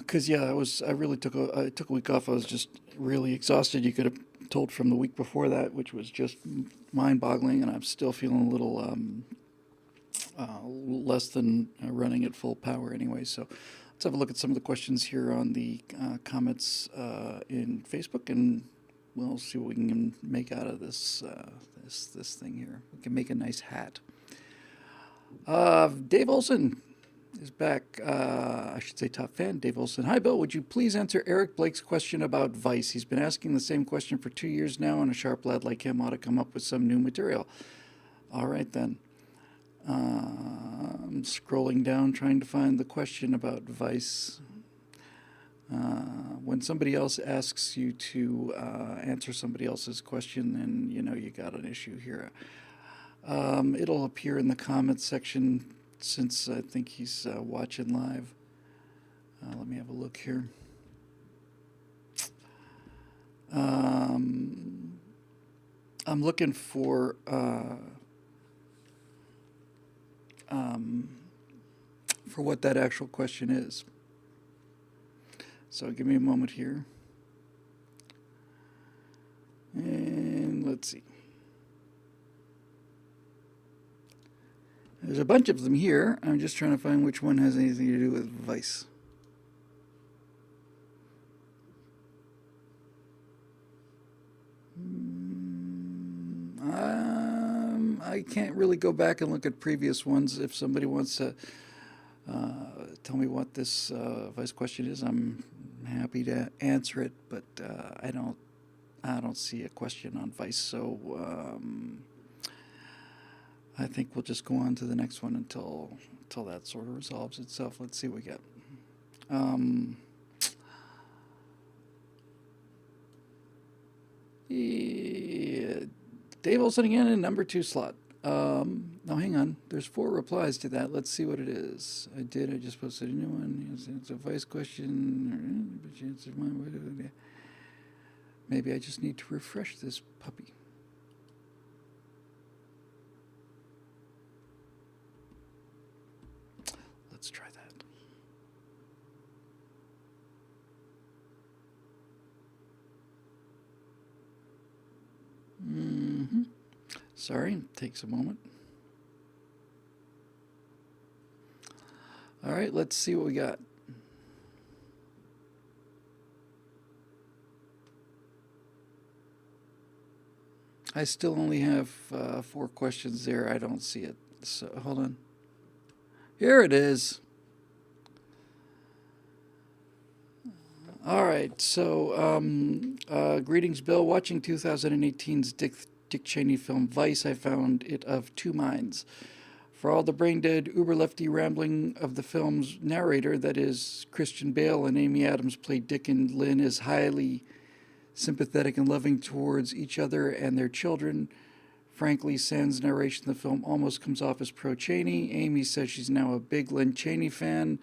Because yeah, I really I took a week off. I was just really exhausted. You could have told from the week before that, which was just mind-boggling, and I'm still feeling a little less than running at full power anyway. So let's have a look at some of the questions here on the comments in Facebook, and we'll see what we can make out of this thing here. We can make a nice hat. Dave Olson is back. I should say top fan, Dave Olson. Hi, Bill. Would you please answer Eric Blake's question about Vice? He's been asking the same question for 2 years now, and a sharp lad like him ought to come up with some new material. All right, then. I'm scrolling down trying to find the question about Vice. When somebody else asks you to answer somebody else's question, then you know you got an issue here. It'll appear in the comments section since I think he's watching live. Let me have a look here. I'm looking for what that actual question is. So give me a moment here. And let's see. There's a bunch of them here. I'm just trying to find which one has anything to do with Vice. I can't really go back and look at previous ones. If somebody wants to tell me what this Vice question is, I'm happy to answer it. But I don't see a question on Vice, so I think we'll just go on to the next one until that sort of resolves itself. Let's see what we get. Yeah, Dave Olson again in number 2 slot. Now hang on. There's 4 replies to that. Let's see what it is. I just posted a new one. It's a Vice question. Maybe I just need to refresh this puppy. Let's try that. Sorry, takes a moment. All right, let's see what we got. I still only have 4 questions there. I don't see it. So hold on. Here it is. All right, so greetings, Bill. Watching 2018's Dick Cheney film Vice, I found it of 2 minds. For all the brain-dead, uber-lefty rambling of the film's narrator, that is, Christian Bale and Amy Adams play Dick and Lynn, is highly sympathetic and loving towards each other and their children. Frankly, sans narration, the film almost comes off as pro-Cheney. Amy says she's now a big Lynn Cheney fan,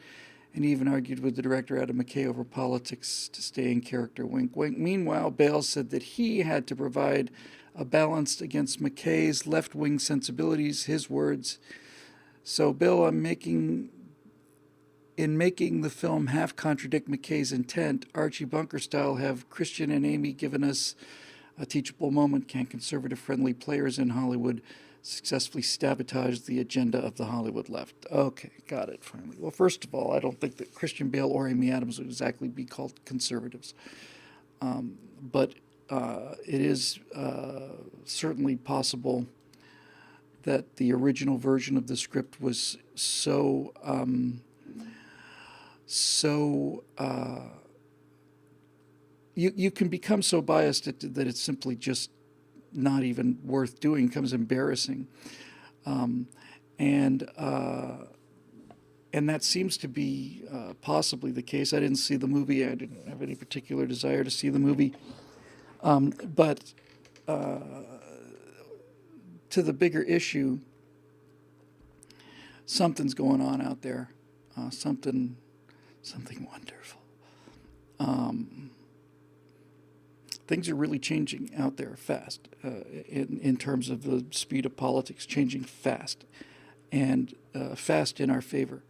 and even argued with the director Adam McKay over politics to stay in character. Wink, wink. Meanwhile, Bale said that he had to provide a balance against McKay's left-wing sensibilities, his words. So, Bill, in making the film half contradict McKay's intent, Archie Bunker style, have Christian and Amy given us a teachable moment? Can conservative-friendly players in Hollywood successfully sabotage the agenda of the Hollywood left? Okay, got it, finally. Well, first of all, I don't think that Christian Bale or Amy Adams would exactly be called conservatives. But it is certainly possible that the original version of the script was you can become so biased that it's simply just not even worth doing, becomes embarrassing. And that seems to be possibly the case. I didn't see the movie. I didn't have any particular desire to see the movie. But to the bigger issue, something's going on out there. Something wonderful. Things are really changing out there fast in terms of the speed of politics, changing fast, and fast in our favor.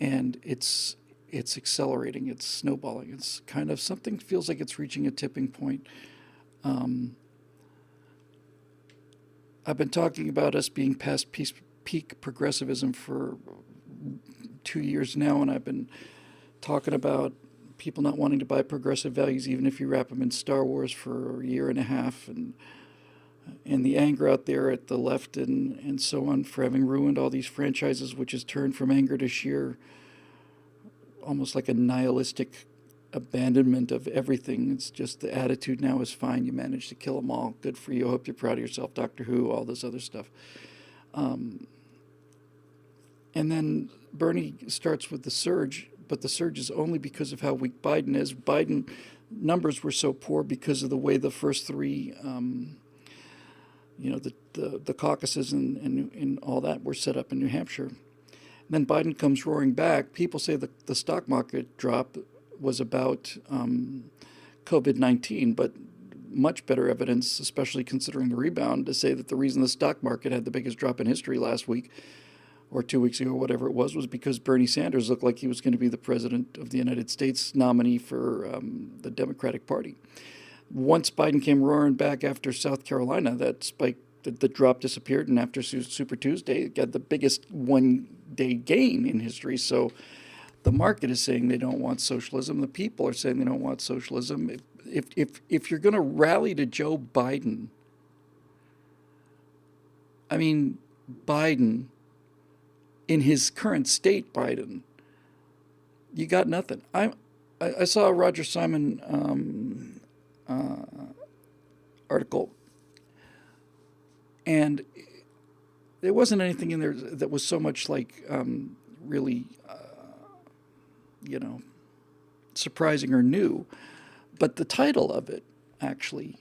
And it's it's accelerating, it's snowballing. It's kind of something feels like it's reaching a tipping point. Um, I've been talking about us being past peak progressivism for 2 years now, and I've been talking about people not wanting to buy progressive values, even if you wrap them in Star Wars, for a year and a half, and the anger out there at the left and so on for having ruined all these franchises, which has turned from anger to sheer, almost like a nihilistic abandonment of everything. It's just the attitude now is fine. You managed to kill them all. Good for you. Hope you're proud of yourself. Doctor Who, all this other stuff. Um, and then Bernie starts with the surge, but the surge is only because of how weak Biden is. Biden numbers were so poor because of the way the first three, the caucuses and all that were set up in New Hampshire. And then Biden comes roaring back. People say the stock market drop was about COVID-19, but much better evidence, especially considering the rebound, to say that the reason the stock market had the biggest drop in history last week or 2 weeks ago, whatever it was because Bernie Sanders looked like he was going to be the president of the United States nominee for the Democratic Party. Once Biden came roaring back after South Carolina, that spike, the drop disappeared, and after Super Tuesday, it got the biggest one-day gain in history. So the market is saying they don't want socialism. The people are saying they don't want socialism. If you're going to rally to Joe Biden, I mean, Biden, in his current state, Biden, you got nothing. I saw a Roger Simon article, and there wasn't anything in there that was so much like really, surprising or new. But the title of it actually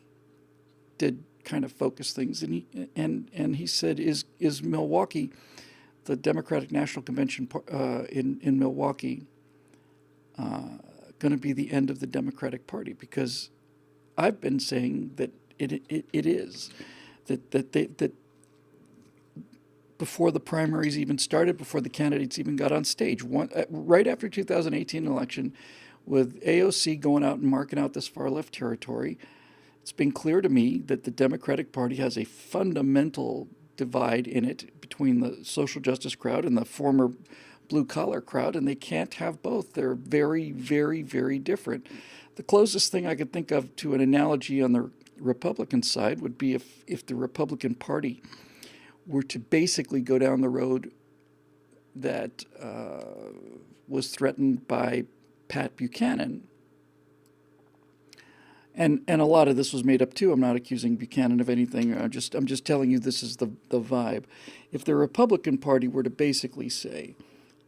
did kind of focus things. And he said, is Milwaukee, the Democratic National Convention in Milwaukee, going to be the end of the Democratic Party? Because I've been saying that it is. That before the primaries even started, before the candidates even got on stage, right after 2018 election, with AOC going out and marking out this far left territory, it's been clear to me that the Democratic Party has a fundamental divide in it between the social justice crowd and the former blue collar crowd, and they can't have both. They're very, very, very different. The closest thing I could think of to an analogy on the Republican side would be if the Republican Party were to basically go down the road that was threatened by Pat Buchanan. And a lot of this was made up too. I'm not accusing Buchanan of anything. I'm just telling you this is the vibe. If the Republican Party were to basically say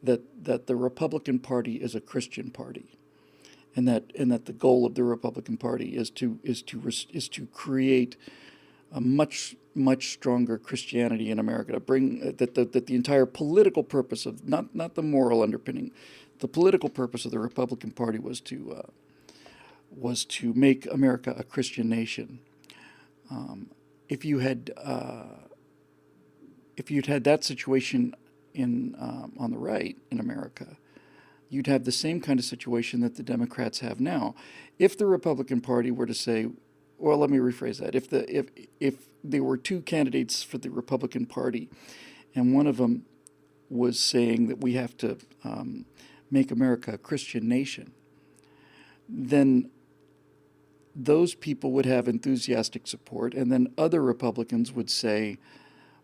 that the Republican Party is a Christian party, and that the goal of the Republican Party is to create a much stronger Christianity in America, to bring that the entire political purpose of not the moral underpinning, the political purpose of the Republican Party was to make America a Christian nation. If you'd had that situation on the right in America, you'd have the same kind of situation that the Democrats have now. If the Republican Party were to say, well, let me rephrase that. If there were two candidates for the Republican Party, and one of them was saying that we have to make America a Christian nation, then those people would have enthusiastic support, and then other Republicans would say,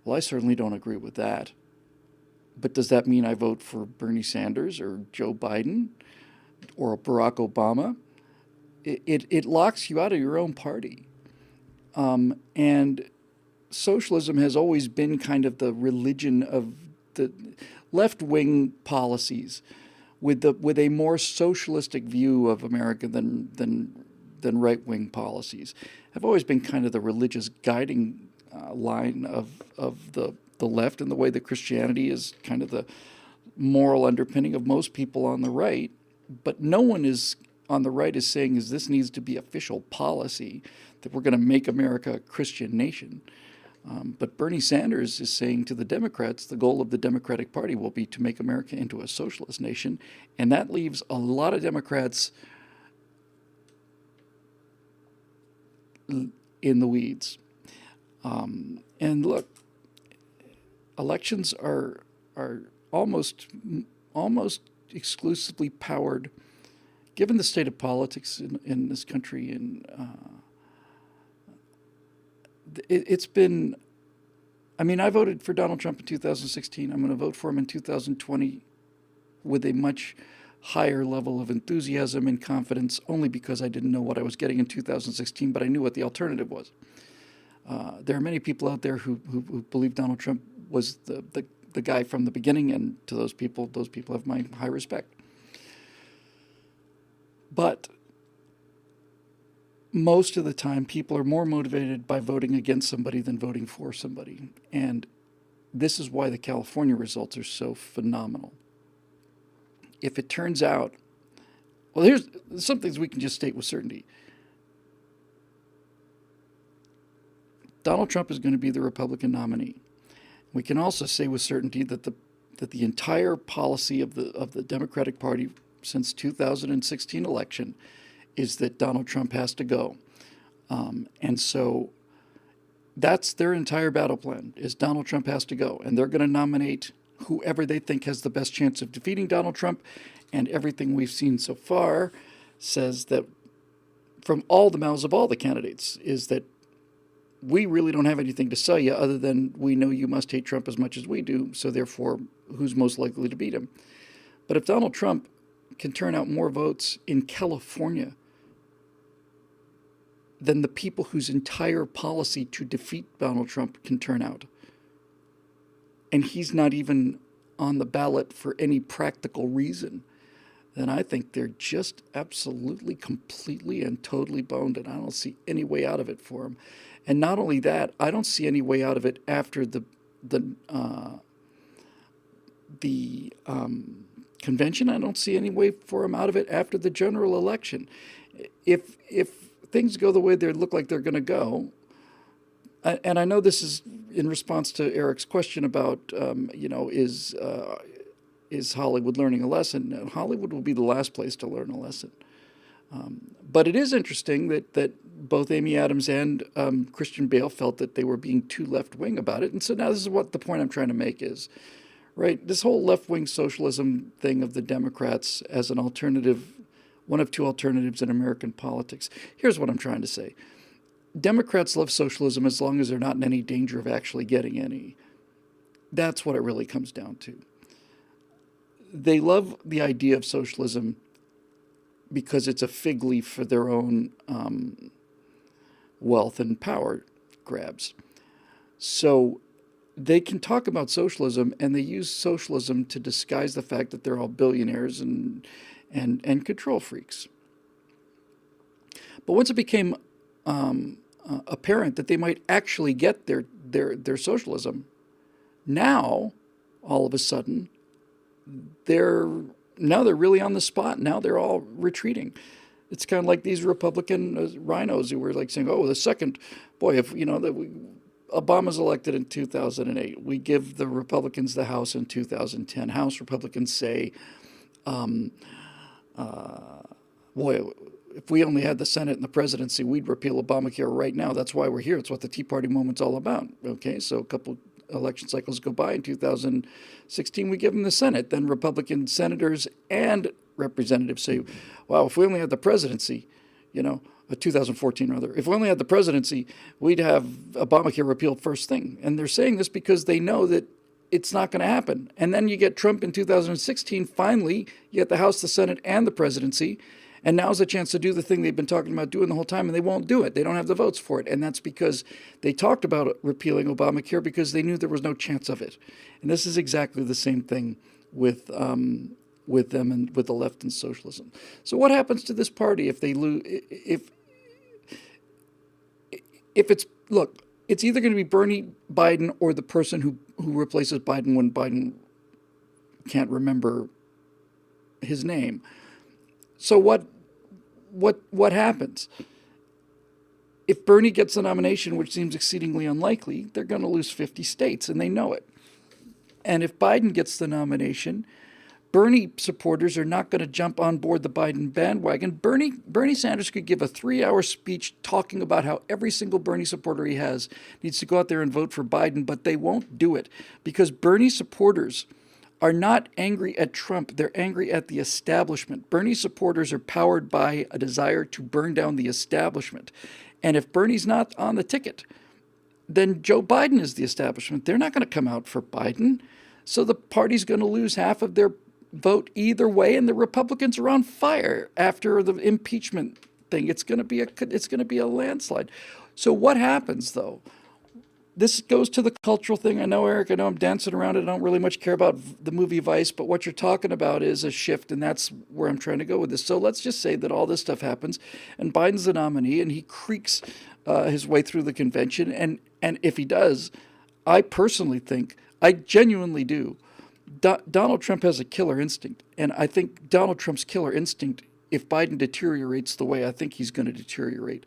well, I certainly don't agree with that. But does that mean I vote for Bernie Sanders or Joe Biden or Barack Obama? It locks you out of your own party. And socialism has always been kind of the religion of the left-wing policies, with a more socialistic view of America than right-wing policies. Have always been kind of the religious guiding line of the left, and the way that Christianity is kind of the moral underpinning of most people on the right. But no one is on the right is saying this needs to be official policy, that we're going to make America a Christian nation. But Bernie Sanders is saying to the Democrats, the goal of the Democratic Party will be to make America into a socialist nation. And that leaves a lot of Democrats in the weeds. And look, elections are almost exclusively powered, given the state of politics in this country, and it's been. I mean, I voted for Donald Trump in 2016. I'm going to vote for him in 2020 with a much higher level of enthusiasm and confidence, only because I didn't know what I was getting in 2016, but I knew what the alternative was. There are many people out there who believe Donald Trump was the guy from the beginning, and to those people have my high respect. But most of the time, people are more motivated by voting against somebody than voting for somebody. And this is why the California results are so phenomenal. If it turns out, well, here's some things we can just state with certainty. Donald Trump is going to be the Republican nominee. We can also say with certainty that the entire policy of the Democratic Party since 2016 election is that Donald Trump has to go. And so that's their entire battle plan, is Donald Trump has to go. And they're going to nominate whoever they think has the best chance of defeating Donald Trump. And everything we've seen so far says that from all the mouths of all the candidates is that we really don't have anything to sell you other than we know you must hate Trump as much as we do, so therefore who's most likely to beat him. But if Donald Trump can turn out more votes in California than the people whose entire policy to defeat Donald Trump can turn out, and he's not even on the ballot for any practical reason, then I think they're just absolutely, completely, and totally boned, and I don't see any way out of it for him. And not only that, I don't see any way out of it after the convention. I don't see any way for him out of it after the general election. If things go the way they look like they're going to go, and I know this is in response to Eric's question about, is Hollywood learning a lesson? Hollywood will be the last place to learn a lesson. But it is interesting that both Amy Adams and Christian Bale felt that they were being too left-wing about it. And so now this is what the point I'm trying to make is, right, this whole left-wing socialism thing of the Democrats as an alternative, one of two alternatives in American politics. Here's what I'm trying to say. Democrats love socialism as long as they're not in any danger of actually getting any. That's what it really comes down to. They love the idea of socialism because it's a fig leaf for their own wealth and power grabs. So they can talk about socialism, and they use socialism to disguise the fact that they're all billionaires and control freaks. But once it became apparent that they might actually get their socialism, now all of a sudden they're really on the spot. Now they're all retreating. It's kind of like these Republican rhinos who were like saying, "Oh, the second, boy, if Obama's elected in 2008, we give the Republicans the House in 2010. House Republicans say, boy, if we only had the Senate and the presidency, we'd repeal Obamacare right now. That's why we're here. It's what the Tea Party movement's all about." Okay, so a couple election cycles go by. In 2016, we give them the Senate. Then Republican senators and representatives say, wow, if we only had the presidency, 2014 rather, if we only had the presidency, we'd have Obamacare repealed first thing. And they're saying this because they know that it's not going to happen. And then you get Trump in 2016, finally, you get the House, the Senate, and the presidency. And now's a chance to do the thing they've been talking about doing the whole time, and they won't do it. They don't have the votes for it. And that's because they talked about repealing Obamacare because they knew there was no chance of it. And this is exactly the same thing with them and with the left and socialism. So what happens to this party if they lose? If it's, look, it's either going to be Bernie, Biden, or the person who replaces Biden when Biden can't remember his name. So what happens? if Bernie gets the nomination, which seems exceedingly unlikely, they're going to lose 50 states, and they know it. And if Biden gets the nomination, Bernie supporters are not going to jump on board the Biden bandwagon. Bernie Sanders could give a 3-hour speech talking about how every single Bernie supporter he has needs to go out there and vote for Biden, but they won't do it because Bernie supporters are not angry at Trump. They're angry at the establishment. Bernie supporters are powered by a desire to burn down the establishment. And if Bernie's not on the ticket, then Joe Biden is the establishment. They're not going to come out for Biden. So the party's going to lose half of their vote either way, and the Republicans are on fire after the impeachment thing. It's going to be a landslide. So what happens though? This goes to the cultural thing. I know, Eric, I know I'm dancing around it. I don't really much care about the movie Vice, but what you're talking about is a shift, and that's where I'm trying to go with this. So let's just say that all this stuff happens, and Biden's the nominee, and he creaks his way through the convention. And if he does, I personally think, I genuinely do, Donald Trump has a killer instinct. And I think Donald Trump's killer instinct, if Biden deteriorates the way I think he's going to deteriorate,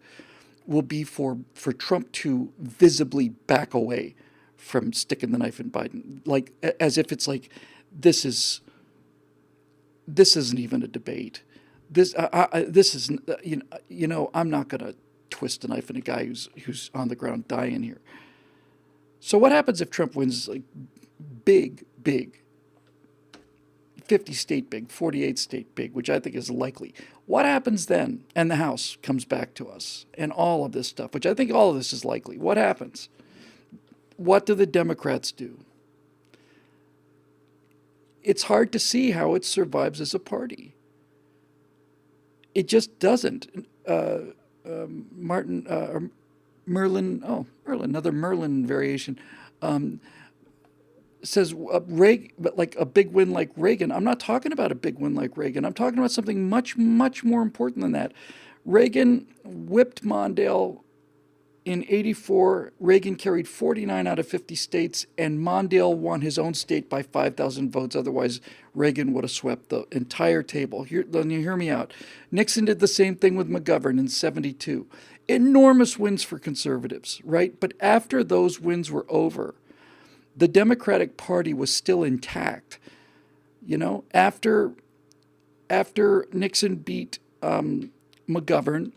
will be for Trump to visibly back away from sticking the knife in Biden, like as if it's like this isn't even a debate. This is I'm not going to twist a knife in a guy who's on the ground dying here. So what happens if Trump wins like big 50 state big, 48 state big, which I think is likely? What happens then? And the House comes back to us and all of this stuff, which I think all of this is likely. What happens? What do the Democrats do? It's hard to see how it survives as a party. It just doesn't. Merlin, another Merlin variation. Says Reagan, but like a big win like Reagan. I'm not talking about a big win like Reagan. I'm talking about something much more important than that. Reagan whipped Mondale in '84. Reagan carried 49 out of 50 states, and Mondale won his own state by 5,000 votes. Otherwise, Reagan would have swept the entire table. Then you hear me out. Nixon did the same thing with McGovern in '72. Enormous wins for conservatives, right? But after those wins were over, the Democratic Party was still intact. After Nixon beat McGovern,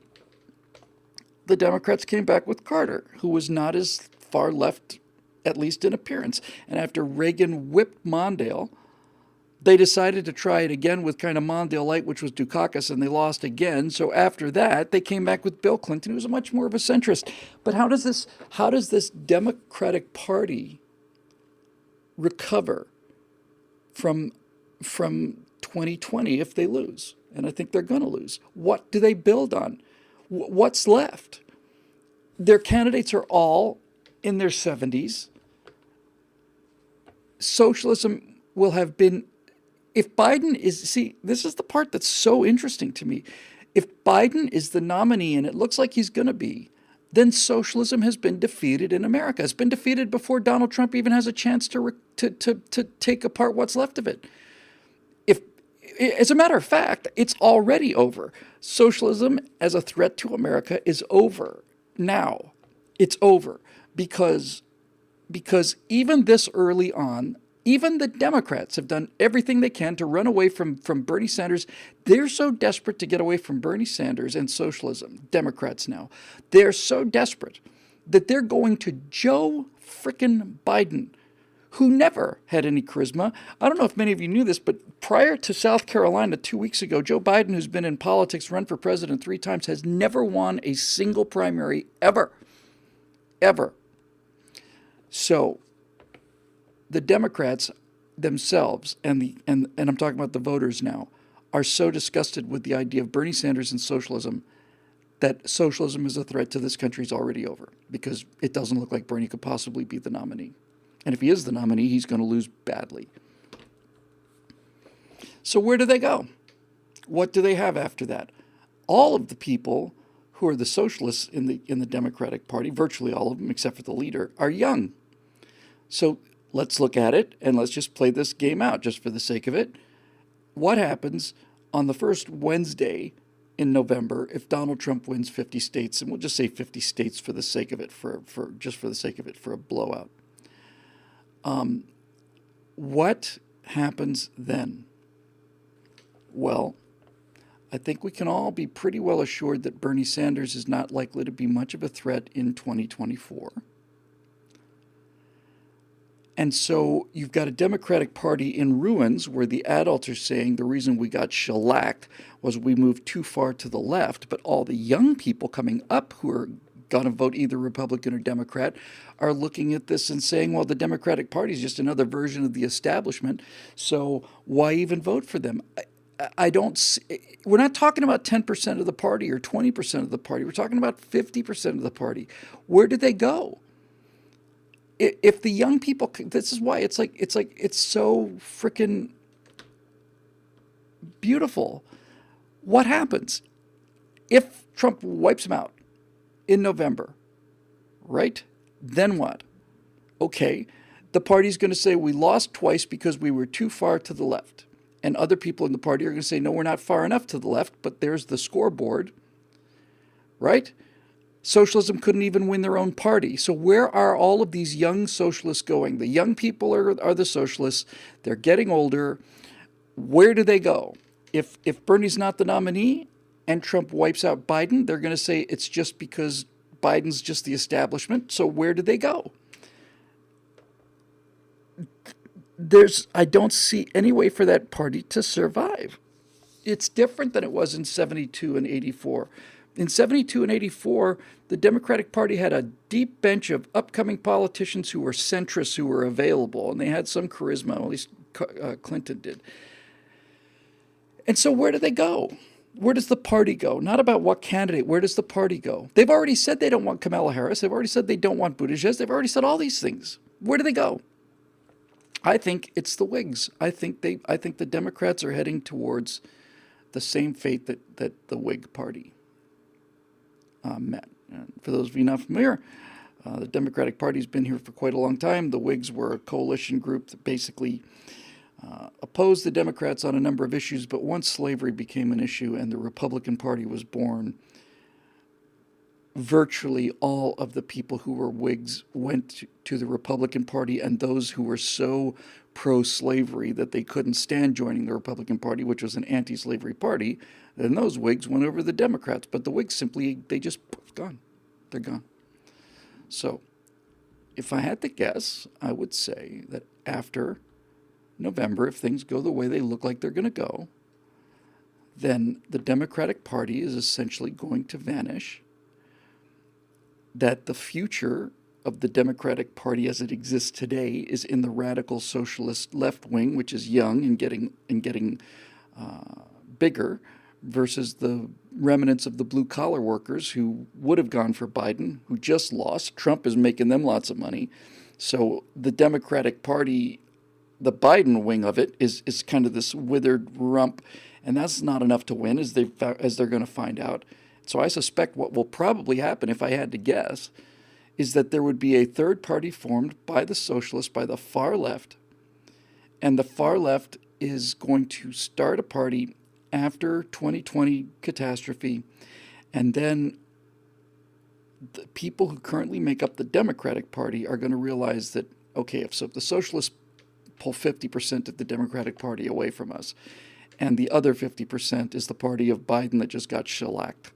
the Democrats came back with Carter, who was not as far left, at least in appearance. And after Reagan whipped Mondale, they decided to try it again with kind of Mondale Light, which was Dukakis, and they lost again. So after that, they came back with Bill Clinton, who was much more of a centrist. But how does this Democratic Party recover from 2020 if they lose? And I think they're going to lose. What do they build on? What's left? Their candidates are all in their 70s. Socialism will have been, if Biden is, this is the part that's so interesting to me. If Biden is the nominee, and it looks like he's going to be, then socialism has been defeated in America. It's been defeated before Donald Trump even has a chance to take apart what's left of it. As a matter of fact, it's already over. Socialism as a threat to America is over now. It's over because even this early on, even the Democrats have done everything they can to run away from Bernie Sanders. They're so desperate to get away from Bernie Sanders and socialism, Democrats now. They're so desperate that they're going to Joe frickin' Biden, who never had any charisma. I don't know if many of you knew this, but prior to South Carolina 2 weeks ago, Joe Biden, who's been in politics, run for president 3 times, has never won a single primary ever. So the Democrats themselves, and I'm talking about the voters now, are so disgusted with the idea of Bernie Sanders and socialism that socialism is a threat to this country is already over, because it doesn't look like Bernie could possibly be the nominee. And if he is the nominee, he's going to lose badly. So where do they go? What do they have after that? All of the people who are the socialists in the Democratic Party, virtually all of them except for the leader, are young. So let's look at it and let's just play this game out just for the sake of it. What happens on the first Wednesday in November if Donald Trump wins 50 states, and we'll just say 50 states for the sake of it, for the sake of it, for a blowout. What happens then? Well, I think we can all be pretty well assured that Bernie Sanders is not likely to be much of a threat in 2024. And so you've got a Democratic Party in ruins where the adults are saying the reason we got shellacked was we moved too far to the left, but all the young people coming up who are going to vote either Republican or Democrat are looking at this and saying, well, the Democratic Party is just another version of the establishment, so why even vote for them? I don't see, we're not talking about 10% of the party or 20% of the party. We're talking about 50% of the party. Where did they go? If the young people, this is why it's so freaking beautiful. What happens if Trump wipes them out in November, right? Then what? Okay, the party's going to say we lost twice because we were too far to the left. And other people in the party are going to say, no, we're not far enough to the left, but there's the scoreboard, right? Socialism couldn't even win their own party. So where are all of these young socialists going? The young people are the socialists. They're getting older. Where do they go? If Bernie's not the nominee and Trump wipes out Biden, they're going to say it's just because Biden's just the establishment. So where do they go? I don't see any way for that party to survive. It's different than it was in 72 and 84. In 72 and 84, the Democratic Party had a deep bench of upcoming politicians who were centrists, who were available, and they had some charisma, at least Clinton did. And so where do they go? Where does the party go? Not about what candidate, where does the party go? They've already said they don't want Kamala Harris. They've already said they don't want Buttigieg. They've already said all these things. Where do they go? I think it's the Whigs. I think the Democrats are heading towards the same fate that the Whig Party met. And for those of you not familiar, the Democratic Party's been here for quite a long time. The Whigs were a coalition group that basically opposed the Democrats on a number of issues, but once slavery became an issue and the Republican Party was born, virtually all of the people who were Whigs went to the Republican Party, and those who were so pro-slavery that they couldn't stand joining the Republican Party, which was an anti-slavery party, then those Whigs went over to the Democrats. But the Whigs simply, they just gone. They're gone. So if I had to guess, I would say that after November, if things go the way they look like they're going to go, then the Democratic Party is essentially going to vanish, that the future of the Democratic Party as it exists today is in the radical socialist left wing, which is young and getting bigger, versus the remnants of the blue-collar workers who would have gone for Biden, who just lost. Trump is making them lots of money. So the Democratic Party, the Biden wing of it, is kind of this withered rump, and that's not enough to win, as they're going to find out. So I suspect what will probably happen, if I had to guess, is that there would be a third party formed by the socialists, by the far left, and the far left is going to start a party after 2020 catastrophe, and then the people who currently make up the Democratic Party are going to realize that, okay, if the socialists pull 50% of the Democratic Party away from us, and the other 50% is the party of Biden that just got shellacked,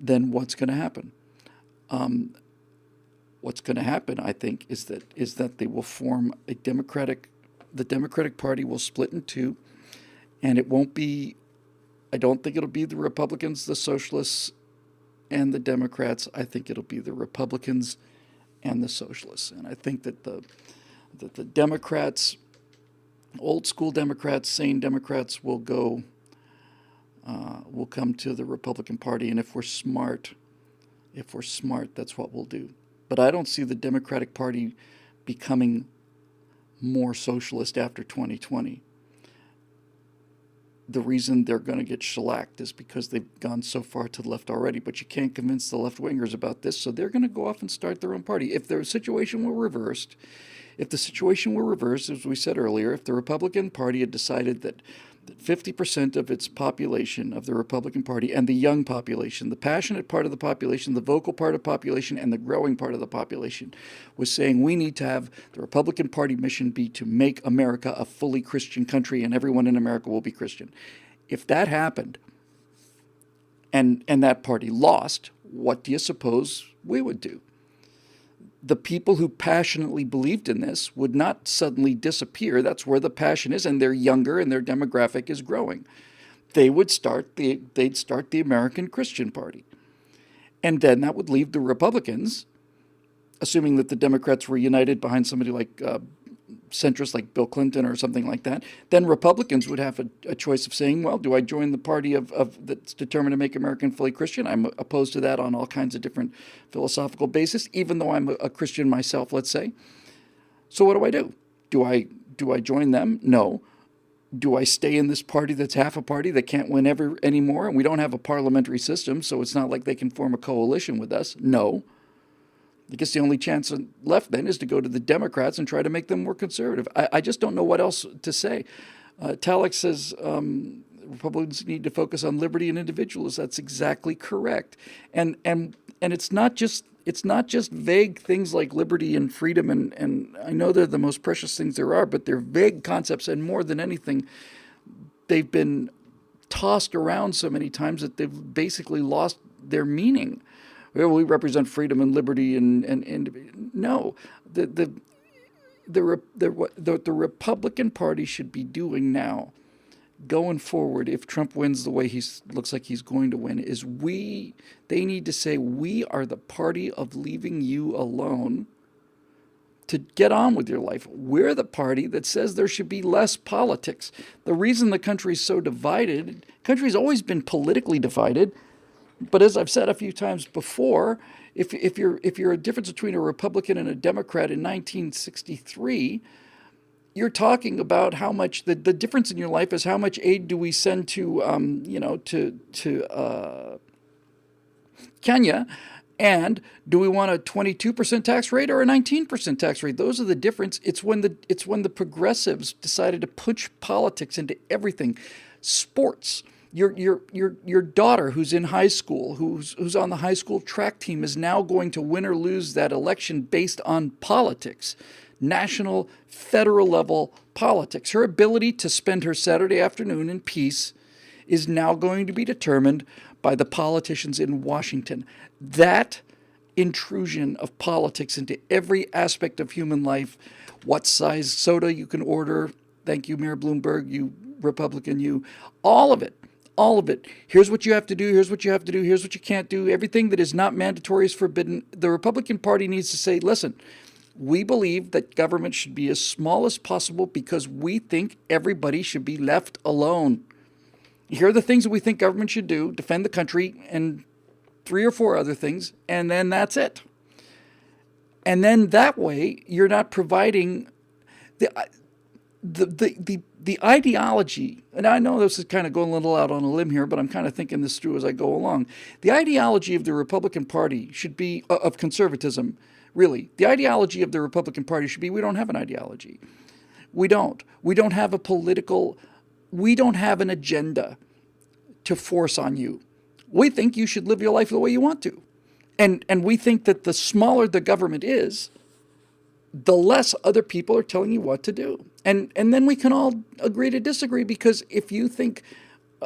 then what's going to happen? What's going to happen, I think, is that they will form the Democratic Party will split in two, and it won't be, I don't think it'll be the Republicans, the Socialists, and the Democrats. I think it'll be the Republicans and the Socialists. And I think that the Democrats, old school Democrats, sane Democrats, will come to the Republican Party, and if we're smart, that's what we'll do. But I don't see the Democratic Party becoming more socialist after 2020. The reason they're going to get shellacked is because they've gone so far to the left already, but you can't convince the left-wingers about this, so they're going to go off and start their own party. If the situation were reversed, as we said earlier, if the Republican Party had decided that 50% of its population, of the Republican Party, and the young population, the passionate part of the population, the vocal part of the population, and the growing part of the population, was saying we need to have the Republican Party mission be to make America a fully Christian country and everyone in America will be Christian. If that happened and that party lost, what do you suppose we would do? The people who passionately believed in this would not suddenly disappear. That's where the passion is, and they're younger and their demographic is growing. They'd start the American Christian Party. And then that would leave the Republicans, assuming that the Democrats were united behind somebody like centrists like Bill Clinton or something like that, then Republicans would have a choice of saying, well, do I join the party of that's determined to make America fully Christian? I'm opposed to that on all kinds of different philosophical basis, even though I'm a Christian myself, let's say. So what do? Do I join them? No. Do I stay in this party that's half a party that can't win anymore? And we don't have a parliamentary system, so it's not like they can form a coalition with us. No. I guess the only chance left then is to go to the Democrats and try to make them more conservative. I just don't know what else to say. Talek says Republicans need to focus on liberty and individualism. That's exactly correct. And it's not just vague things like liberty and freedom, and I know they're the most precious things there are, but they're vague concepts, and more than anything, they've been tossed around so many times that they've basically lost their meaning. Well, we represent freedom and liberty, and no, the Republican Party should be doing now, going forward, if Trump wins the way he looks like he's going to win, is they need to say, we are the party of leaving you alone to get on with your life. We're the party that says there should be less politics. The reason the country's so divided, the country's always been politically divided. But as I've said a few times before, if you're a difference between a Republican and a Democrat in 1963, you're talking about how much the difference in your life is how much aid do we send to Kenya, and do we want a 22% tax rate or a 19% tax rate? Those are the difference. It's when the progressives decided to push politics into everything, sports. Your daughter who's in high school, who's on the high school track team, is now going to win or lose that election based on politics, national, federal level politics. Her ability to spend her Saturday afternoon in peace is now going to be determined by the politicians in Washington. That intrusion of politics into every aspect of human life, what size soda you can order, thank you, Mayor Bloomberg, you Republican, you, all of it. Here's what you have to do. Here's what you have to do. Here's what you can't do. Everything that is not mandatory is forbidden. The Republican Party needs to say, listen, we believe that government should be as small as possible because we think everybody should be left alone. Here are the things that we think government should do: defend the country and 3 or 4 other things, and then that's it. And then that way, you're not providing the ideology, and I know this is kind of going a little out on a limb here, but I'm kind of thinking this through as I go along. The ideology of the Republican Party should be, of conservatism, really, the ideology of the Republican Party should be, we don't have an ideology. We don't have we don't have an agenda to force on you. We think you should live your life the way you want to. And we think that the smaller the government is, the less other people are telling you what to do. And then we can all agree to disagree, because if you think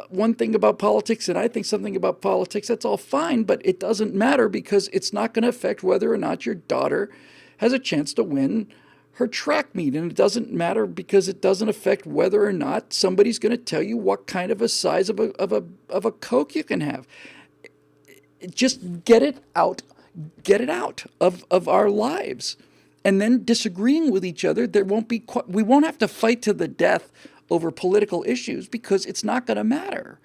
one thing about politics and I think something about politics, that's all fine, but it doesn't matter because it's not going to affect whether or not your daughter has a chance to win her track meet. And it doesn't matter because it doesn't affect whether or not somebody's going to tell you what kind of a size of a Coke you can have. Just get it out of our lives. And then disagreeing with each other, we won't have to fight to the death over political issues because it's not going to matter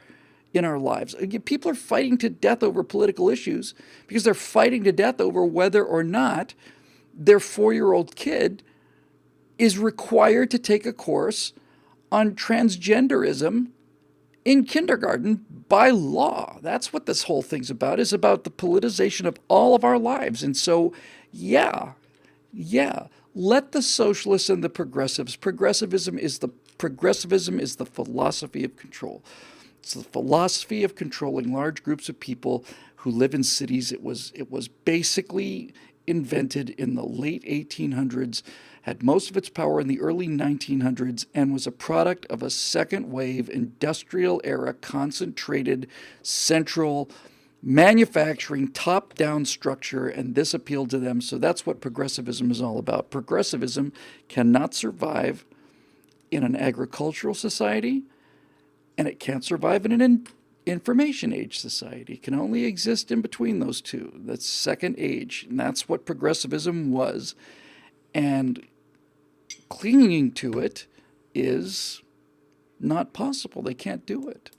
in our lives. People are fighting to death over political issues because they're fighting to death over whether or not their 4-year-old kid is required to take a course on transgenderism in kindergarten by law. That's what this whole thing's about, is about the politicization of all of our lives. And so, yeah, let the socialists and the progressivism is the Progressivism is the philosophy of control. It's the philosophy of controlling large groups of people who live in cities. It was basically invented in the late 1800s, had most of its power in the early 1900s, and was a product of a second wave industrial era concentrated central manufacturing top-down structure, and this appealed to them. So that's what progressivism is all about. Progressivism cannot survive in an agricultural society, and it can't survive in an information age society. It can only exist in between those two. That's second age, and that's what progressivism was. And clinging to it is not possible. They can't do it.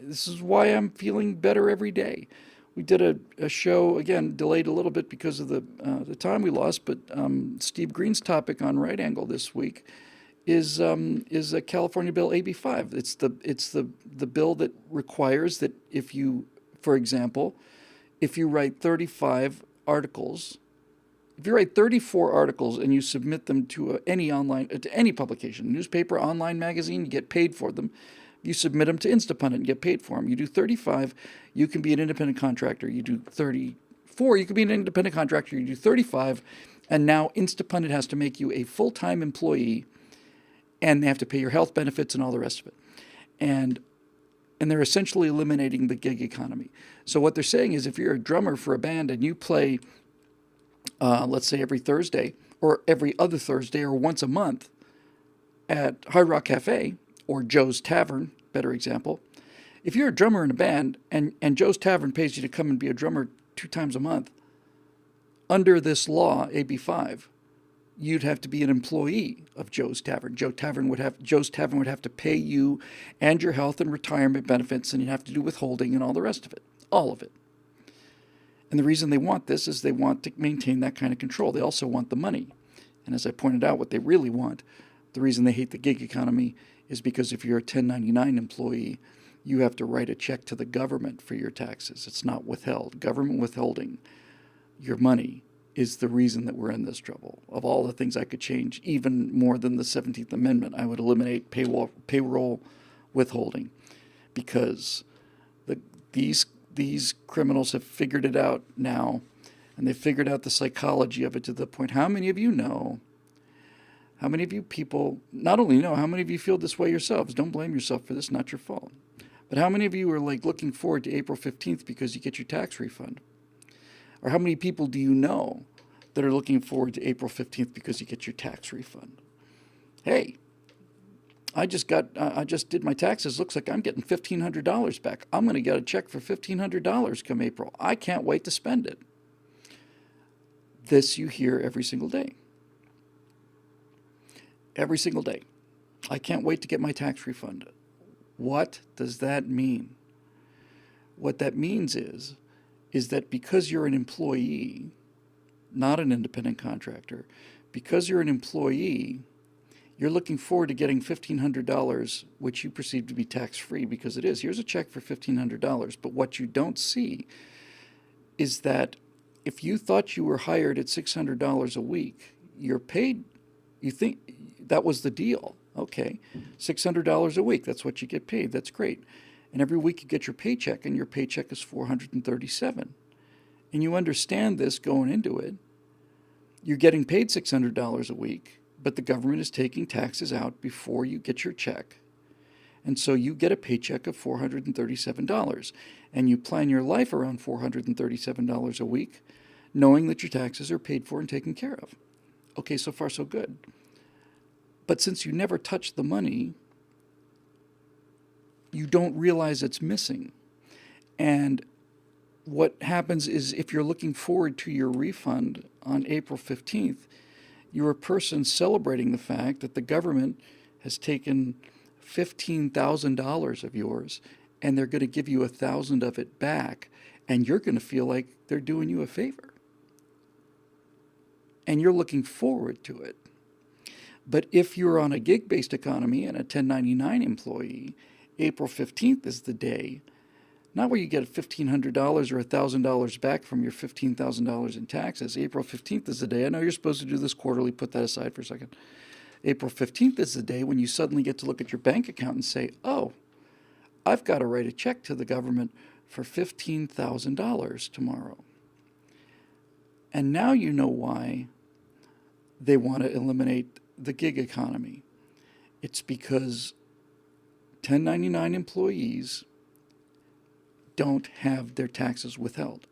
This is why I'm feeling better every day. We did a show, again, delayed a little bit because of the time we lost, but Steve Green's topic on Right Angle this week is a California Bill AB 5. It's the bill that requires that if you, for example, if you write 35 articles, if you write 34 articles and you submit them to any publication, newspaper, online magazine, you get paid for them. You submit them to Instapundit and get paid for them. You do 35, you can be an independent contractor. You do 34, you can be an independent contractor. You do 35, and now Instapundit has to make you a full-time employee, and they have to pay your health benefits and all the rest of it. And they're essentially eliminating the gig economy. So what they're saying is if you're a drummer for a band and you play, let's say every Thursday or every other Thursday or once a month at Hard Rock Cafe or Joe's Tavern, better example, if you're a drummer in a band and Joe's Tavern pays you to come and be a drummer 2 times a month, under this law, AB 5, you'd have to be an employee of Joe's Tavern. Joe's Tavern would have to pay you and your health and retirement benefits, and you'd have to do withholding and all the rest of it, all of it. And the reason they want this is they want to maintain that kind of control. They also want the money. And as I pointed out, what they really want, the reason they hate the gig economy is because if you're a 1099 employee, you have to write a check to the government for your taxes. It's not withheld. Government withholding your money is the reason that we're in this trouble. Of all the things I could change, even more than the 17th Amendment, I would eliminate payroll withholding, because these criminals have figured it out now, and they've figured out the psychology of it to the point. How many of you know? How many of you people not only know, how many of you feel this way yourselves? Don't blame yourself for this, not your fault. But how many of you are like looking forward to April 15th because you get your tax refund? Or how many people do you know that are looking forward to April 15th because you get your tax refund? Hey, I just did my taxes. Looks like I'm getting $1,500 back. I'm going to get a check for $1,500 come April. I can't wait to spend it. This you hear every single day. Every single day. I can't wait to get my tax refund. What does that mean? What that means is that because you're an employee, not an independent contractor, because you're an employee, you're looking forward to getting $1,500, which you perceive to be tax-free, because it is. Here's a check for $1,500. But what you don't see is that if you thought you were hired at $600 a week, you're paid, you think that was the deal. Okay, $600 a week, that's what you get paid. That's great. And every week you get your paycheck, and your paycheck is $437. And you understand this going into it. You're getting paid $600 a week, but the government is taking taxes out before you get your check. And so you get a paycheck of $437. And you plan your life around $437 a week, knowing that your taxes are paid for and taken care of. Okay, so far so good. But since you never touch the money, you don't realize it's missing. And what happens is if you're looking forward to your refund on April 15th, you're a person celebrating the fact that the government has taken $15,000 of yours, and they're going to give you $1,000 of it back, and you're going to feel like they're doing you a favor. And you're looking forward to it. But if you're on a gig-based economy and a 1099 employee, April 15th is the day, not where you get $1,500 or $1,000 back from your $15,000 in taxes. April 15th is the day. I know you're supposed to do this quarterly. Put that aside for a second. April 15th is the day when you suddenly get to look at your bank account and say, oh, I've got to write a check to the government for $15,000 tomorrow. And now you know why they want to eliminate the gig economy. It's because 1099 employees don't have their taxes withheld.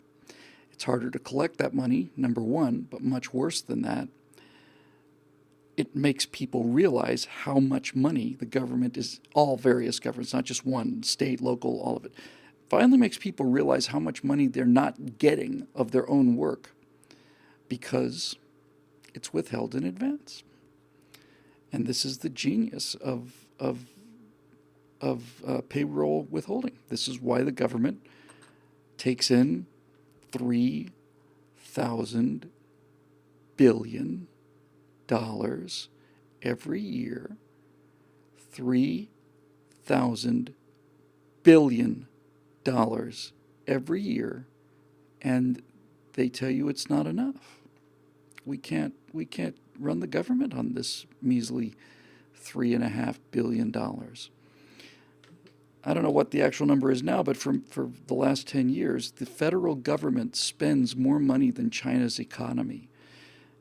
It's harder to collect that money, number one, but much worse than that, it makes people realize how much money the government is, all various governments, not just one, state, local, all of it, finally makes people realize how much money they're not getting of their own work because it's withheld in advance. And this is the genius of payroll withholding. This is why the government takes in $3,000 billion every year. $3,000 billion every year, and they tell you it's not enough. We can't run the government on this measly $3.5 billion. I don't know what the actual number is now, but for the last 10 years, the federal government spends more money than China's economy.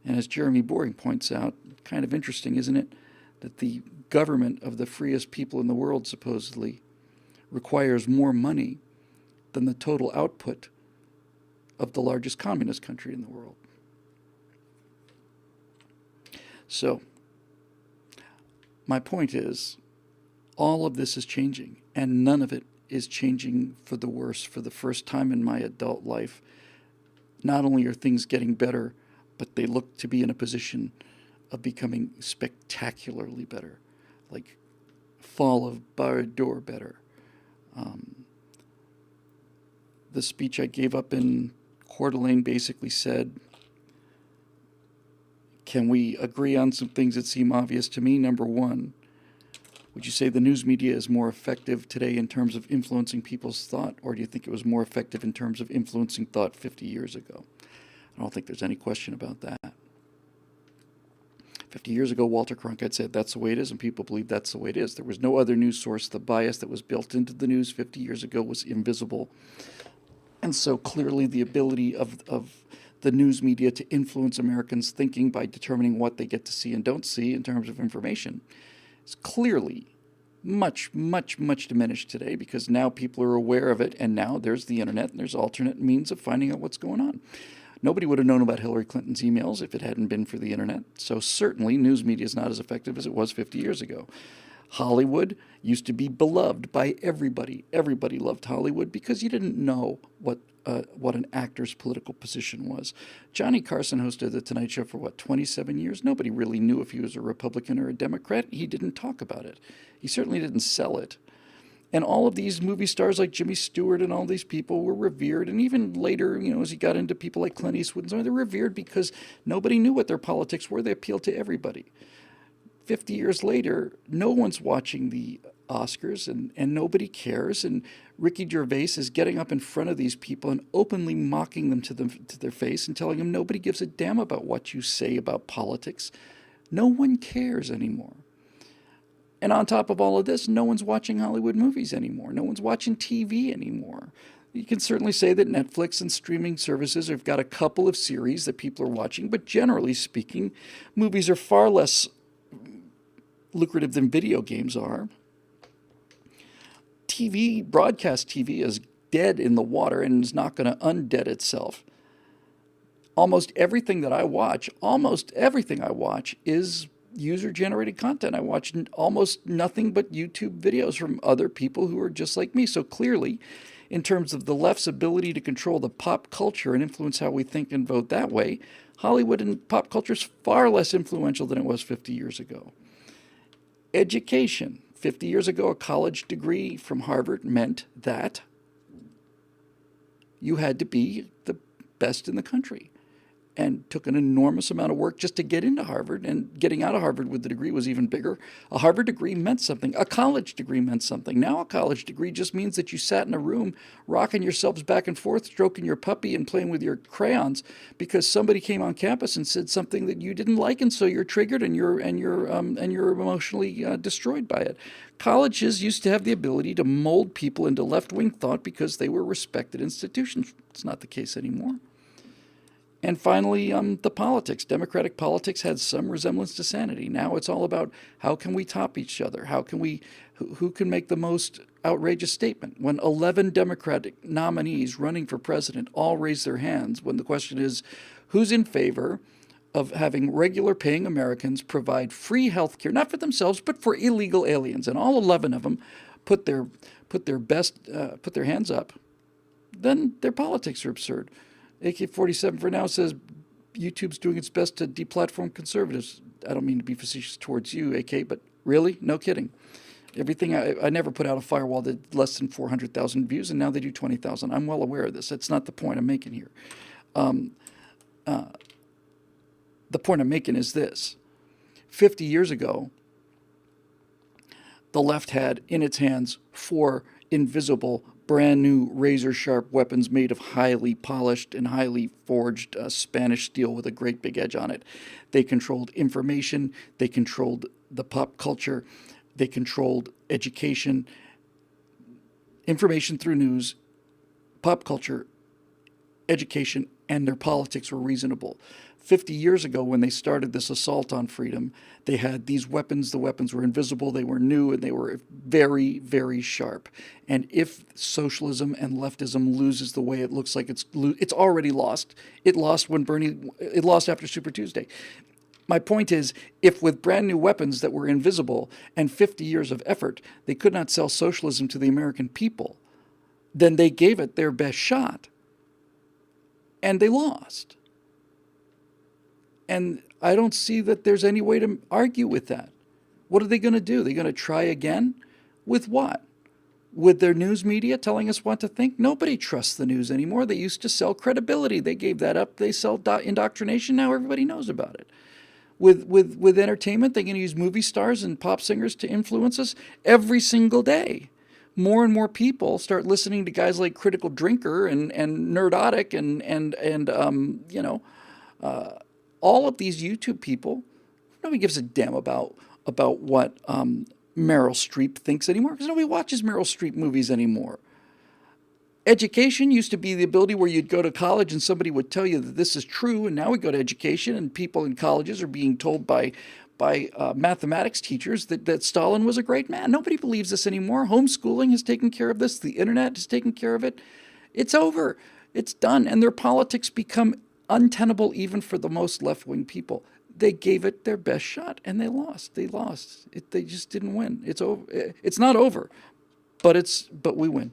And as Jeremy Boring points out, kind of interesting, isn't it, that the government of the freest people in the world supposedly requires more money than the total output of the largest communist country in the world. So, my point is, all of this is changing, and none of it is changing for the worse. For the first time in my adult life, not only are things getting better, but they look to be in a position of becoming spectacularly better, like fall of Bar-Dor better. The speech I gave up in Coeur d'Alene basically said, can we agree on some things that seem obvious to me? Number one, would you say the news media is more effective today in terms of influencing people's thought, or do you think it was more effective in terms of influencing thought 50 years ago? I don't think there's any question about that. 50 years ago, Walter Cronkite said that's the way it is, and people believe that's the way it is. There was no other news source. The bias that was built into the news 50 years ago was invisible. And so clearly the ability of the news media to influence Americans' thinking by determining what they get to see and don't see in terms of information is clearly much, much, much diminished today, because now people are aware of it, and now there's the internet and there's alternate means of finding out what's going on. Nobody would have known about Hillary Clinton's emails if it hadn't been for the internet. So certainly news media is not as effective as it was 50 years ago. Hollywood used to be beloved by everybody. Everybody loved Hollywood because you didn't know what an actor's political position was. Johnny Carson hosted The Tonight Show for, 27 years? Nobody really knew if he was a Republican or a Democrat. He didn't talk about it. He certainly didn't sell it. And all of these movie stars like Jimmy Stewart and all these people were revered. And even later, as he got into people like Clint Eastwood and so on, they're revered because nobody knew what their politics were. They appealed to everybody. 50 years later, no one's watching the Oscars, and nobody cares. And Ricky Gervais is getting up in front of these people and openly mocking them to their face and telling them nobody gives a damn about what you say about politics. No one cares anymore. And on top of all of this, no one's watching Hollywood movies anymore. No one's watching TV anymore. You can certainly say that Netflix and streaming services have got a couple of series that people are watching, but generally speaking, movies are far less lucrative than video games are. Broadcast TV is dead in the water and is not going to undead itself. Almost everything I watch is user-generated content. I watch almost nothing but YouTube videos from other people who are just like me. So clearly, in terms of the left's ability to control the pop culture and influence how we think and vote that way, Hollywood and pop culture is far less influential than it was 50 years ago. Education. 50 years ago, a college degree from Harvard meant that you had to be the best in the country. and took an enormous amount of work just to get into Harvard, and getting out of Harvard with the degree was even bigger. A Harvard degree meant something. A college degree meant something. Now a college degree just means that you sat in a room rocking yourselves back and forth, stroking your puppy and playing with your crayons because somebody came on campus and said something that you didn't like, and so you're triggered and you're emotionally destroyed by it. Colleges used to have the ability to mold people into left-wing thought because they were respected institutions. It's not the case anymore. And finally, the politics. Democratic politics had some resemblance to sanity. Now it's all about how can we top each other? Who can make the most outrageous statement? When 11 Democratic nominees running for president all raise their hands, when the question is, who's in favor of having regular paying Americans provide free health care, not for themselves, but for illegal aliens? And all 11 of them put their hands up. Then their politics are absurd. AK-47 for now says YouTube's doing its best to deplatform conservatives. I don't mean to be facetious towards you, AK, but really? No kidding. Everything I never put out a firewall that did less than 400,000 views, and now they do 20,000. I'm well aware of this. That's not the point I'm making here. The point I'm making is this. 50 years ago, the left had in its hands 4 invisible, brand new razor-sharp weapons made of highly polished and highly forged Spanish steel with a great big edge on it. They controlled information. They controlled the pop culture. They controlled education, information through news, pop culture, education, and their politics were reasonable. 50 years ago, when they started this assault on freedom, they had these weapons. The weapons were invisible, they were new, and they were very, very sharp. And if socialism and leftism loses the way it looks like it's already lost. It lost after Super Tuesday. My point is, if with brand new weapons that were invisible and 50 years of effort, they could not sell socialism to the American people, then they gave it their best shot. And they lost. And I don't see that there's any way to argue with that. What are they going to do? They're going to try again? With what? With their news media telling us what to think? Nobody trusts the news anymore. They used to sell credibility. They gave that up. They sell indoctrination. Now everybody knows about it. With entertainment, they're going to use movie stars and pop singers to influence us every single day. More and more people start listening to guys like Critical Drinker and Nerdotic and all of these YouTube people. Nobody gives a damn about what Meryl Streep thinks anymore, because nobody watches Meryl Streep movies anymore. Education used to be the ability where you'd go to college and somebody would tell you that this is true, and now we go to education and people in colleges are being told by mathematics teachers that Stalin was a great man. Nobody believes this anymore. Homeschooling has taken care of this. The internet has taken care of it. It's over. It's done. And their politics become untenable even for the most left-wing people. They gave it their best shot and they lost. They lost. They just didn't win. It's over. It's not over, but we win.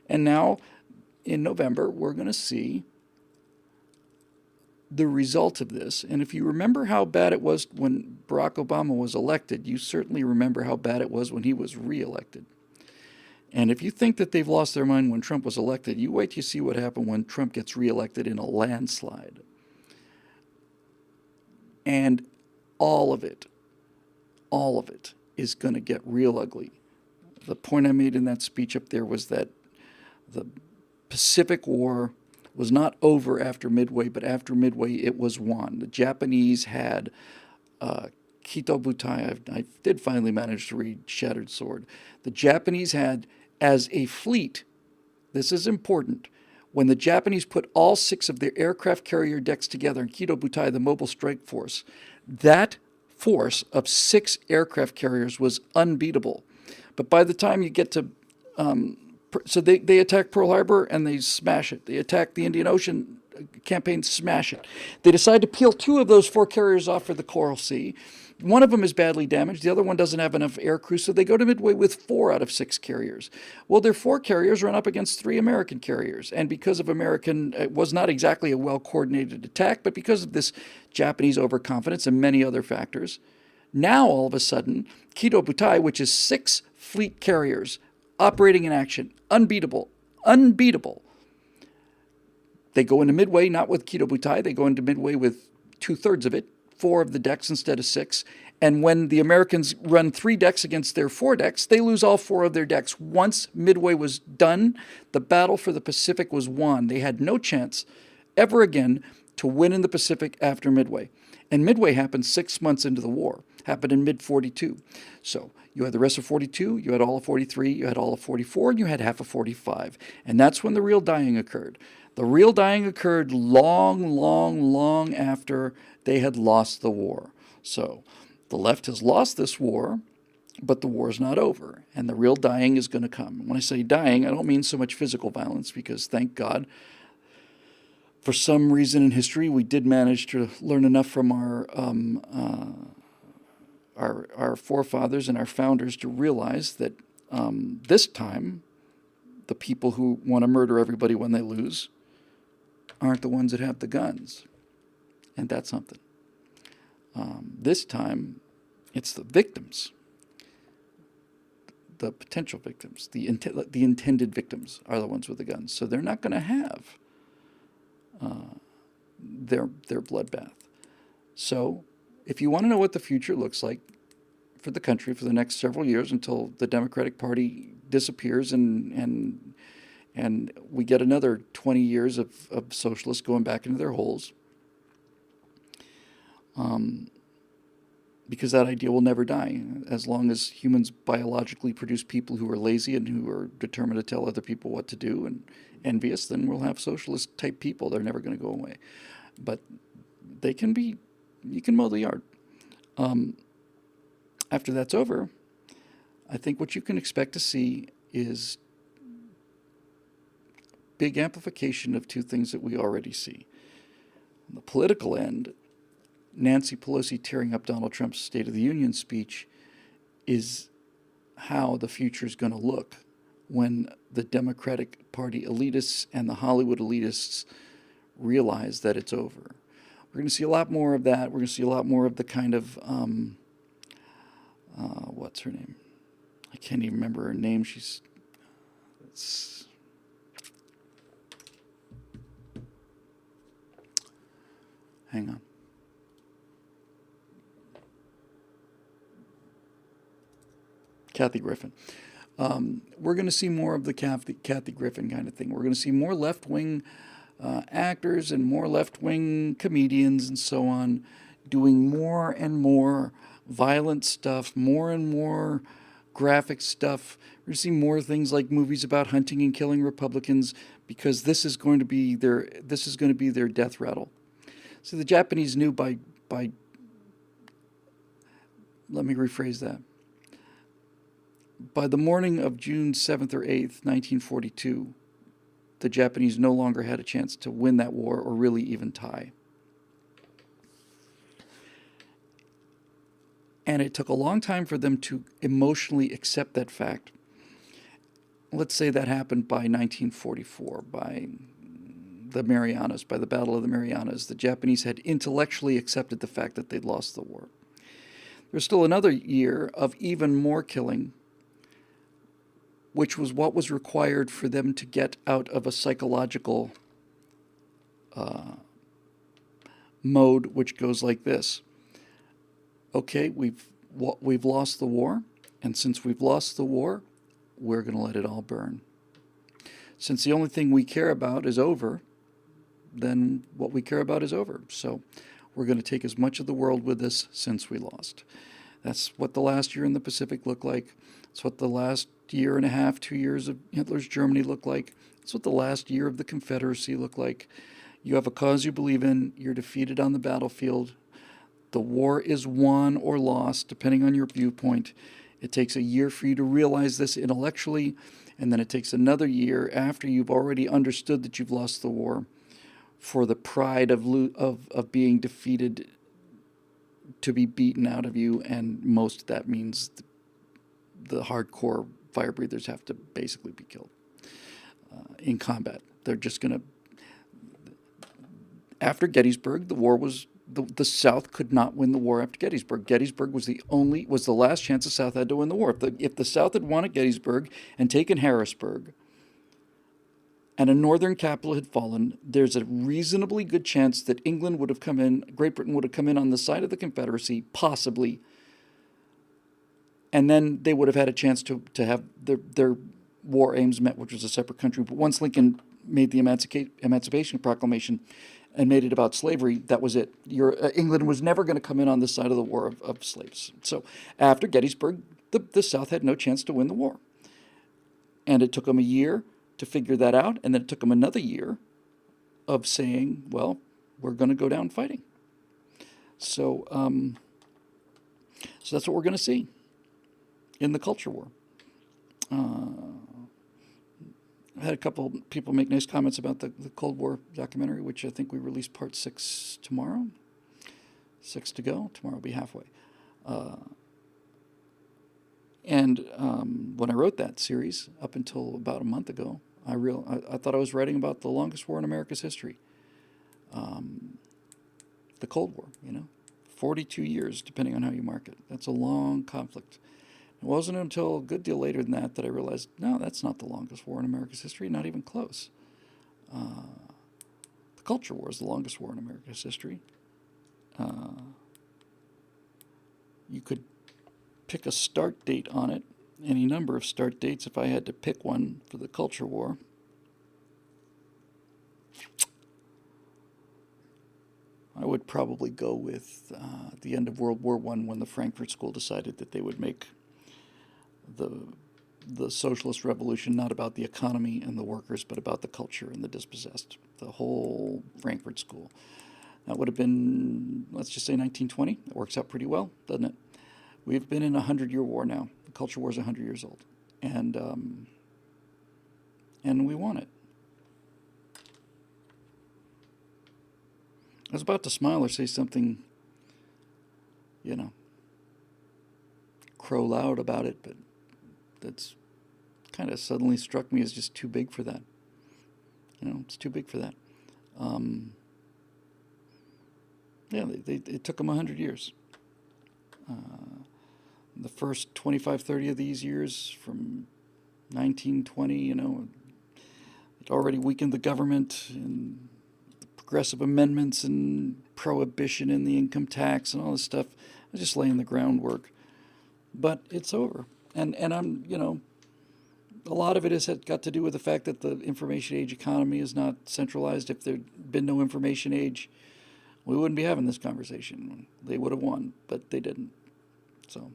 And now in November, we're going to see the result of this. And if you remember how bad it was when Barack Obama was elected, you certainly remember how bad it was when he was reelected. And if you think that they've lost their mind when Trump was elected, you wait till you see what happened when Trump gets reelected in a landslide. And all of it is going to get real ugly. The point I made in that speech up there was that the Pacific War was not over after Midway, but after Midway it was won. The Japanese had Kito Butai. I did finally manage to read Shattered Sword. The Japanese had, as a fleet, this is important, when the Japanese put all 6 of their aircraft carrier decks together in Kito Butai, the Mobile Strike Force, that force of 6 aircraft carriers was unbeatable. But by the time you get to so they attack Pearl Harbor and they smash it. They attack the Indian Ocean campaign, smash it. They decide to peel 2 of those 4 carriers off for the Coral Sea. One of them is badly damaged. The other one doesn't have enough air crew, so they go to Midway with 4 out of 6 carriers. Well, their 4 carriers run up against 3 American carriers. And because of it was not exactly a well-coordinated attack, but because of this Japanese overconfidence and many other factors, now all of a sudden, Kito Butai, which is 6 fleet carriers, operating in action, unbeatable, They go into Midway not with Kido Butai. They go into Midway with 2/3 of it, 4 of the decks instead of 6. And when the Americans run 3 decks against their 4 decks, they lose all 4 of their decks. Once Midway was done, the battle for the Pacific was won. They had no chance ever again to win in the Pacific after Midway. And Midway happened 6 months into the war, happened in mid-42. So you had the rest of 42, you had all of 43, you had all of 44, and you had half of 45. And that's when the real dying occurred. The real dying occurred long after they had lost the war. So the left has lost this war, but the war is not over, and the real dying is going to come. When I say dying, I don't mean so much physical violence, because thank God, for some reason in history, we did manage to learn enough from our forefathers and our founders to realize that this time, the people who want to murder everybody when they lose aren't the ones that have the guns, and that's something. This time, it's the victims, the potential victims, the intended victims are the ones with the guns. So they're not going to have their bloodbath. So if you want to know what the future looks like for the country for the next several years until the Democratic Party disappears and we get another 20 years of socialists going back into their holes, because that idea will never die. As long as humans biologically produce people who are lazy and who are determined to tell other people what to do and envious, then we'll have socialist type people. They're never going to go away. But they can be, you can mow the yard. After that's over, I think what you can expect to see is big amplification of 2 things that we already see. On the political end, Nancy Pelosi tearing up Donald Trump's State of the Union speech is how the future is going to look when the Democratic Party elitists and the Hollywood elitists realize that it's over. We're going to see a lot more of that. We're going to see a lot more of the kind of, what's her name? I can't even remember her name. Hang on. Kathy Griffin. We're going to see more of the Kathy Griffin kind of thing. We're going to see more left-wing actors and more left-wing comedians and so on doing more and more violent stuff, more and more graphic stuff. We're going to see more things like movies about hunting and killing Republicans, because this is going to be their death rattle. So the Japanese knew by let me rephrase that. By the morning of June 7th or 8th, 1942, the Japanese no longer had a chance to win that war or really even tie. And it took a long time for them to emotionally accept that fact. Let's say that happened by 1944, by the Marianas, by the Battle of the Marianas. The Japanese had intellectually accepted the fact that they'd lost the war. There's still another year of even more killing, which was what was required for them to get out of a psychological mode, which goes like this. Okay, we've lost the war, and since we've lost the war, we're going to let it all burn. Since the only thing we care about is over, then what we care about is over. So we're going to take as much of the world with us since we lost. That's what the last year in the Pacific looked like. It's what the last year and a half, 2 years of Hitler's Germany looked like. It's what the last year of the Confederacy looked like. You have a cause you believe in. You're defeated on the battlefield. The war is won or lost, depending on your viewpoint. It takes a year for you to realize this intellectually, and then it takes another year after you've already understood that you've lost the war for the pride of being defeated to be beaten out of you, and most of that means the hardcore fire breathers have to basically be killed in combat. They're just going to... After Gettysburg, the war was... The South could not win the war after Gettysburg. Gettysburg was the last chance the South had to win the war. If the South had won at Gettysburg and taken Harrisburg, and a northern capital had fallen, there's a reasonably good chance that England would have come in, Great Britain would have come in on the side of the Confederacy, possibly, and then they would have had a chance to have their war aims met, which was a separate country. But once Lincoln made the Emancipation Proclamation and made it about slavery, that was it. England was never going to come in on this side of the war of slaves. So after Gettysburg, the South had no chance to win the war. And it took them a year to figure that out, and then it took them another year of saying, well, we're going to go down fighting. So, so that's what we're going to see in the culture war. I had a couple people make nice comments about the Cold War documentary, which I think we release part 6 tomorrow. 6 to go. Tomorrow will be halfway. And when I wrote that series, up until about a month ago, I thought I was writing about the longest war in America's history. The Cold War, 42 years, depending on how you mark it. That's a long conflict. It wasn't until a good deal later than that I realized, no, that's not the longest war in America's history, not even close. The Culture War is the longest war in America's history. You could pick a start date on it, any number of start dates. If I had to pick one for the Culture War, I would probably go with the end of World War I, when the Frankfurt School decided that they would make the socialist revolution not about the economy and the workers, but about the culture and the dispossessed. The whole Frankfurt School. That would have been, let's just say, 1920. That works out pretty well, doesn't it? We've been in a 100-year war now. The Culture War is 100 years old, and we won it. I was about to smile or say something, crow loud about it, but that's kind of suddenly struck me as just too big for that. It's too big for that. It took them 100 years. The first 25, 30 of these years, from 1920, it already weakened the government, and the progressive amendments and prohibition in the income tax and all this stuff. I was just laying the groundwork. But it's over. And I'm, a lot of it has got to do with the fact that the information age economy is not centralized. If there'd been no information age, we wouldn't be having this conversation. They would have won, but they didn't. So,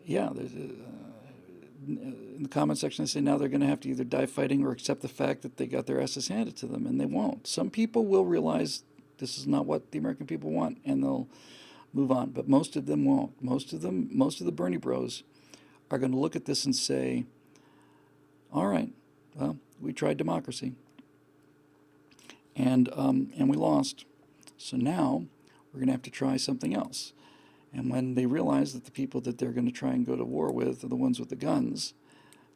there's in the comment section, they say now they're going to have to either die fighting or accept the fact that they got their asses handed to them, and they won't. Some people will realize this is not what the American people want, and they'll move on. But most of them won't. Most of the Bernie bros are going to look at this and say, all right, well, we tried democracy, and we lost. So now we're going to have to try something else. And when they realize that the people that they're going to try and go to war with are the ones with the guns,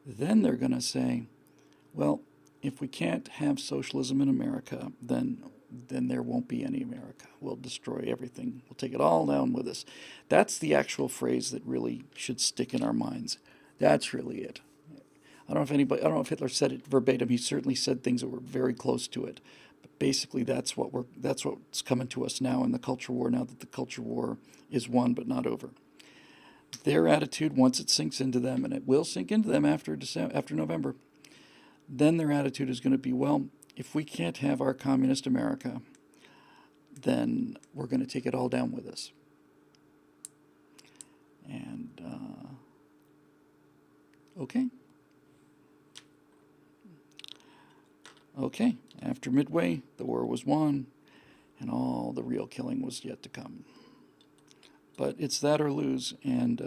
then they're going to say, well, if we can't have socialism in America, then there won't be any America. We'll destroy everything. We'll take it all down with us. That's the actual phrase that really should stick in our minds. That's really it. I don't know if Hitler said it verbatim. He certainly said things that were very close to it. But basically, that's what's coming to us now in the culture war. Now that the culture war is won but not over, their attitude, once it sinks into them, and it will sink into them after November, then their attitude is going to be, well, if we can't have our communist America, then we're going to take it all down with us. And okay, after Midway, the war was won, and all the real killing was yet to come. But it's that or lose, and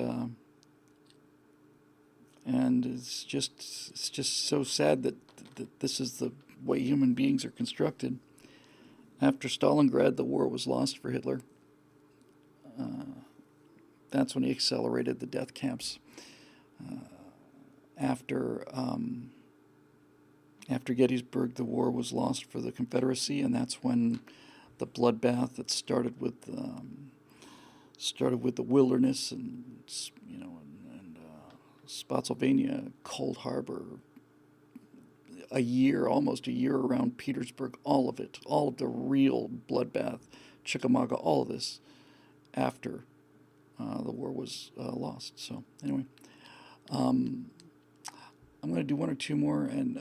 it's just so sad that this is the way human beings are constructed. After Stalingrad, the war was lost for Hitler. That's when he accelerated the death camps. After Gettysburg, the war was lost for the Confederacy, and that's when the bloodbath that started with the wilderness and Spotsylvania, Cold Harbor, a year, almost a year around Petersburg, all of it, all of the real bloodbath, Chickamauga, all of this after the war was lost. So anyway, I'm going to do one or two more, and